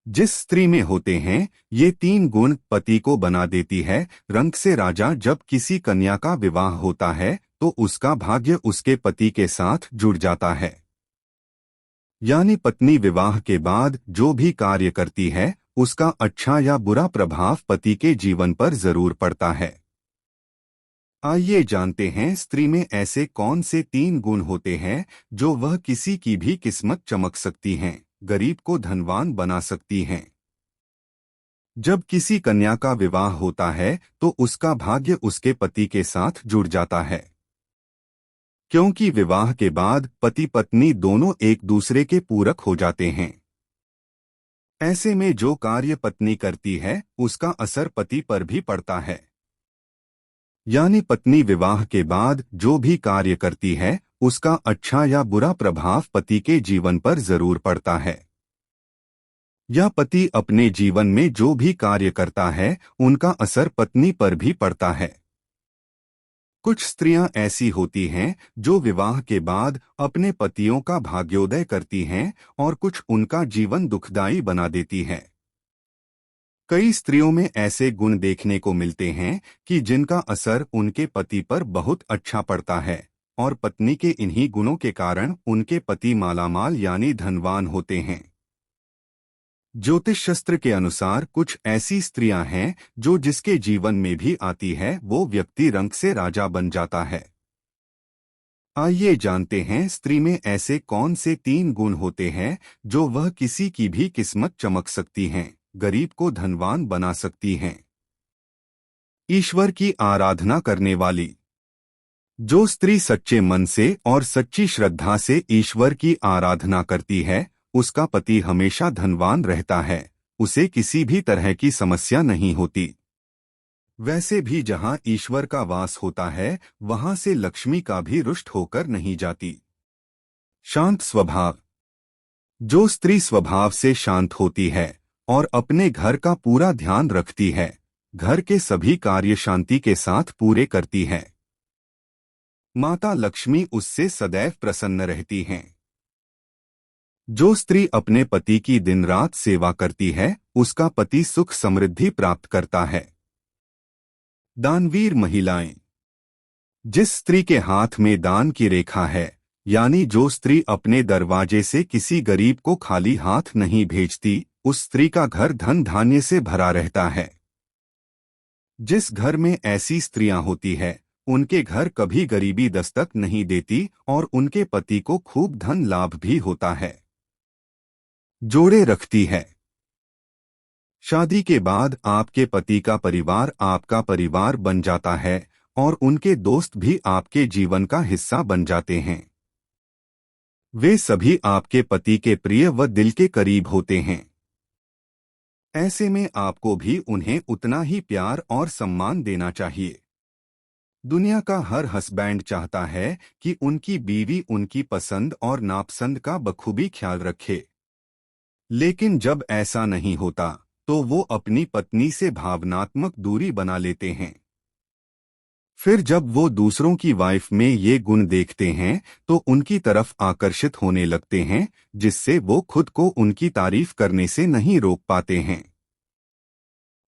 जिस स्त्री में होते हैं ये तीन गुण पति को बना देती है रंग से राजा। जब किसी कन्या का विवाह होता है तो उसका भाग्य उसके पति के साथ जुड़ जाता है। यानी पत्नी विवाह के बाद जो भी कार्य करती है उसका अच्छा या बुरा प्रभाव पति के जीवन पर जरूर पड़ता है। आइए जानते हैं स्त्री में ऐसे कौन से तीन गुण होते हैं जो वह किसी की भी किस्मत चमक सकती हैं, गरीब को धनवान बना सकती हैं। जब किसी कन्या का विवाह होता है तो उसका भाग्य उसके पति के साथ जुड़ जाता है, क्योंकि विवाह के बाद पति पत्नी दोनों एक दूसरे के पूरक हो जाते हैं। ऐसे में जो कार्य पत्नी करती है उसका असर पति पर भी पड़ता है। यानी पत्नी विवाह के बाद जो भी कार्य करती है उसका अच्छा या बुरा प्रभाव पति के जीवन पर जरूर पड़ता है। या पति अपने जीवन में जो भी कार्य करता है उनका असर पत्नी पर भी पड़ता है। कुछ स्त्रियां ऐसी होती हैं जो विवाह के बाद अपने पतियों का भाग्योदय करती हैं और कुछ उनका जीवन दुखदायी बना देती हैं। कई स्त्रियों में ऐसे गुण देखने को मिलते हैं कि जिनका असर उनके पति पर बहुत अच्छा पड़ता है और पत्नी के इन्हीं गुणों के कारण उनके पति मालामाल यानी धनवान होते हैं। ज्योतिष शास्त्र के अनुसार कुछ ऐसी स्त्रियां हैं जो जिसके जीवन में भी आती है वो व्यक्ति रंग से राजा बन जाता है। आइए जानते हैं स्त्री में ऐसे कौन से तीन गुण होते हैं जो वह किसी की भी किस्मत चमक सकती हैं, गरीब को धनवान बना सकती हैं। ईश्वर की आराधना करने वाली। जो स्त्री सच्चे मन से और सच्ची श्रद्धा से ईश्वर की आराधना करती है उसका पति हमेशा धनवान रहता है, उसे किसी भी तरह की समस्या नहीं होती। वैसे भी जहां ईश्वर का वास होता है वहां से लक्ष्मी का भी रुष्ट होकर नहीं जाती। शांत स्वभाव। जो स्त्री स्वभाव से शांत होती है और अपने घर का पूरा ध्यान रखती है, घर के सभी कार्य शांति के साथ पूरे करती है, माता लक्ष्मी उससे सदैव प्रसन्न रहती हैं। जो स्त्री अपने पति की दिन रात सेवा करती है उसका पति सुख समृद्धि प्राप्त करता है। दानवीर महिलाएं। जिस स्त्री के हाथ में दान की रेखा है, यानी जो स्त्री अपने दरवाजे से किसी गरीब को खाली हाथ नहीं भेजती, उस स्त्री का घर धन धान्य से भरा रहता है। जिस घर में ऐसी स्त्रियां होती है उनके घर कभी गरीबी दस्तक नहीं देती और उनके पति को खूब धन लाभ भी होता है। जोड़े रखती है। शादी के बाद आपके पति का परिवार आपका परिवार बन जाता है और उनके दोस्त भी आपके जीवन का हिस्सा बन जाते हैं। वे सभी आपके पति के प्रिय व दिल के करीब होते हैं। ऐसे में आपको भी उन्हें उतना ही प्यार और सम्मान देना चाहिए। दुनिया का हर हस्बैंड चाहता है कि उनकी बीवी उनकी पसंद और नापसंद का बखूबी ख्याल रखे, लेकिन जब ऐसा नहीं होता तो वो अपनी पत्नी से भावनात्मक दूरी बना लेते हैं। फिर जब वो दूसरों की वाइफ में ये गुण देखते हैं तो उनकी तरफ आकर्षित होने लगते हैं, जिससे वो खुद को उनकी तारीफ करने से नहीं रोक पाते हैं।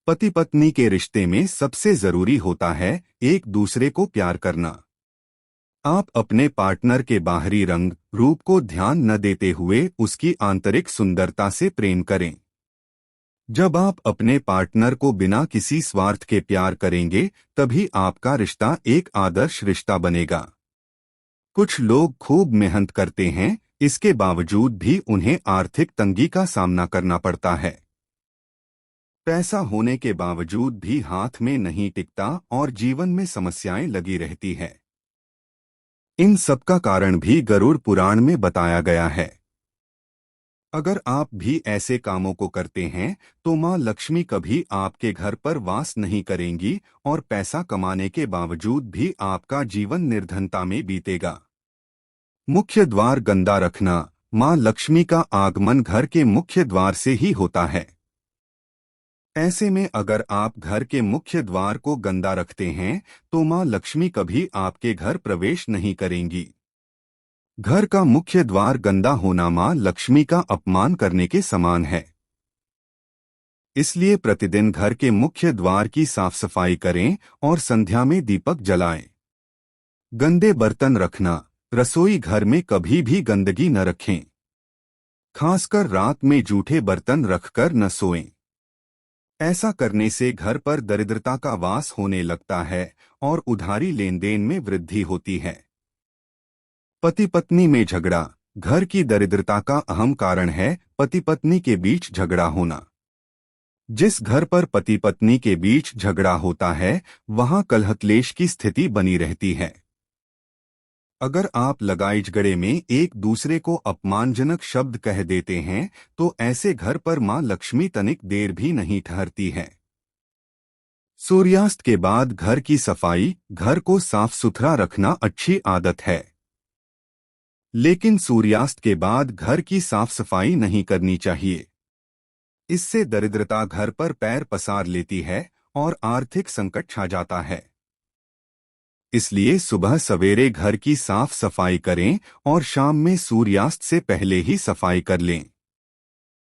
पति पत्नी के रिश्ते में सबसे जरूरी होता है एक दूसरे को प्यार करना। आप अपने पार्टनर के बाहरी रंग रूप को ध्यान न देते हुए उसकी आंतरिक सुंदरता से प्रेम करें। जब आप अपने पार्टनर को बिना किसी स्वार्थ के प्यार करेंगे तभी आपका रिश्ता एक आदर्श रिश्ता बनेगा। कुछ लोग खूब मेहनत करते हैं, इसके बावजूद भी उन्हें आर्थिक तंगी का सामना करना पड़ता है। पैसा होने के बावजूद भी हाथ में नहीं टिकता और जीवन में समस्याएं लगी रहती है। इन सब का कारण भी गरुड़ पुराण में बताया गया है। अगर आप भी ऐसे कामों को करते हैं तो मां लक्ष्मी कभी आपके घर पर वास नहीं करेंगी और पैसा कमाने के बावजूद भी आपका जीवन निर्धनता में बीतेगा। मुख्य द्वार गंदा रखना। मां लक्ष्मी का आगमन घर के मुख्य द्वार से ही होता है। ऐसे में अगर आप घर के मुख्य द्वार को गंदा रखते हैं तो मां लक्ष्मी कभी आपके घर प्रवेश नहीं करेंगी। घर का मुख्य द्वार गंदा होना मां लक्ष्मी का अपमान करने के समान है। इसलिए प्रतिदिन घर के मुख्य द्वार की साफ सफाई करें और संध्या में दीपक जलाएं। गंदे बर्तन रखना। रसोई घर में कभी भी गंदगी न रखें। खासकर रात में जूठे बर्तन रखकर न सोएं। ऐसा करने से घर पर दरिद्रता का वास होने लगता है और उधारी लेन देन में वृद्धि होती है। पति पत्नी में झगड़ा। घर की दरिद्रता का अहम कारण है पति पत्नी के बीच झगड़ा होना। जिस घर पर पति पत्नी के बीच झगड़ा होता है वहां कलह-क्लेश की स्थिति बनी रहती है। अगर आप लड़ाई झगड़े में एक दूसरे को अपमानजनक शब्द कह देते हैं तो ऐसे घर पर मां लक्ष्मी तनिक देर भी नहीं ठहरती है। सूर्यास्त के बाद घर की सफाई। घर को साफ सुथरा रखना अच्छी आदत है, लेकिन सूर्यास्त के बाद घर की साफ सफाई नहीं करनी चाहिए। इससे दरिद्रता घर पर पैर पसार लेती है और आर्थिक संकट छा जाता है। इसलिए सुबह सवेरे घर की साफ सफाई करें और शाम में सूर्यास्त से पहले ही सफाई कर लें।